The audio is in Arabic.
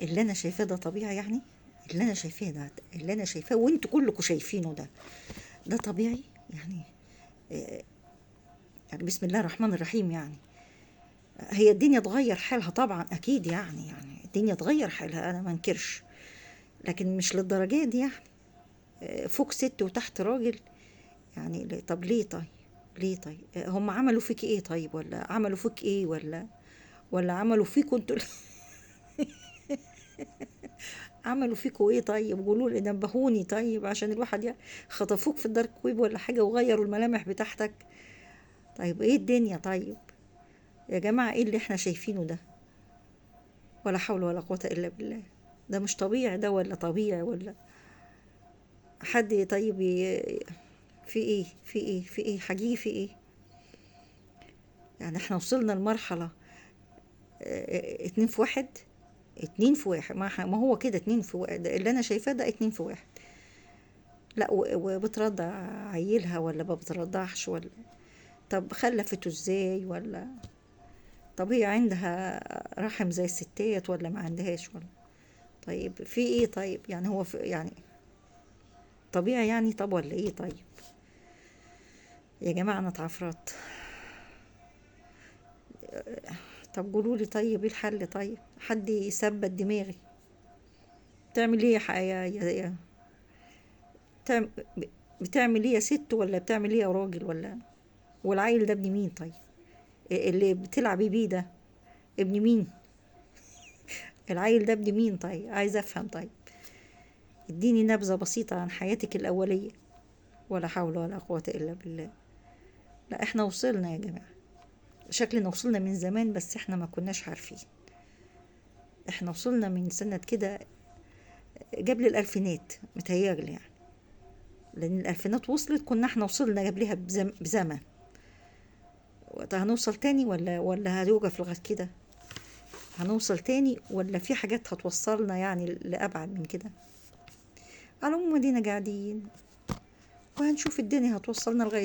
اللي انا شايفاه ده طبيعي يعني؟ اللي انا شايفاه وانتوا كلكم شايفينه ده طبيعي يعني؟ يعني بسم الله الرحمن الرحيم يعني. هي الدنيا اتغير حالها طبعا اكيد يعني الدنيا اتغير حالها، انا ما انكرش، لكن مش للدرجه دي يعني. فوق ست وتحت راجل يعني. طب ليه طيب؟ ليه طيب؟ هم عملوا فيك ايه طيب؟ ولا عملوا فيك ايه؟ ولا عملوا فيكوا انتوا عملوا فيكوا ايه طيب؟ قولوا لي، نبهوني طيب، عشان الواحد خطفوك في الدارك ويب ولا حاجه وغيروا الملامح بتاعتك؟ طيب ايه الدنيا طيب يا جماعه؟ ايه اللي احنا شايفينه ده؟ ولا حول ولا قوه الا بالله. ده مش طبيعي ده ولا طبيعي ولا حد طيب في ايه؟ في ايه حقيقي؟ في ايه يعني؟ احنا وصلنا لمرحله اتنين في واحد. اتنين في واحد، ما هو كده اتنين في واحد. ده اللي انا شايفاه ده اتنين في واحد. لا وبترضع عيلها ولا ما بترضعش؟ ولا طب خلفته ازاي؟ ولا طب هي عندها رحم زي الستات ولا ما عندهاش؟ ولا طيب في ايه طيب يعني؟ هو في يعني طبيعي يعني؟ طب ولا ايه طيب يا جماعة؟ انا اتعفرت. طب قولوا لي طيب ايه الحل؟ طيب حد يثبت دماغي. بتعمل ايه بتعمل بتعمل ايه يا ست؟ ولا بتعمل ايه يا راجل؟ ولا والعيل ده ابن مين طيب؟ اللي بتلعبي بيه ده ابن مين؟ العيل ده ابن مين طيب؟ عايزه افهم طيب. اديني نبذه بسيطه عن حياتك الاوليه. ولا حول ولا قوه الا بالله. لا احنا وصلنا يا جماعه، شكلنا وصلنا من زمان بس احنا ما كناش عارفين. احنا وصلنا من سنه كده قبل الالفينات متهيألي يعني، لان الالفينات وصلت كنا احنا وصلنا قبلها بزمن. هنوصل تاني ولا هنوقف لغايه كده؟ هنوصل تاني ولا في حاجات هتوصلنا يعني لأبعد من كده؟ على العموم دينا قاعدين وهنشوف الدنيا هتوصلنا لغاية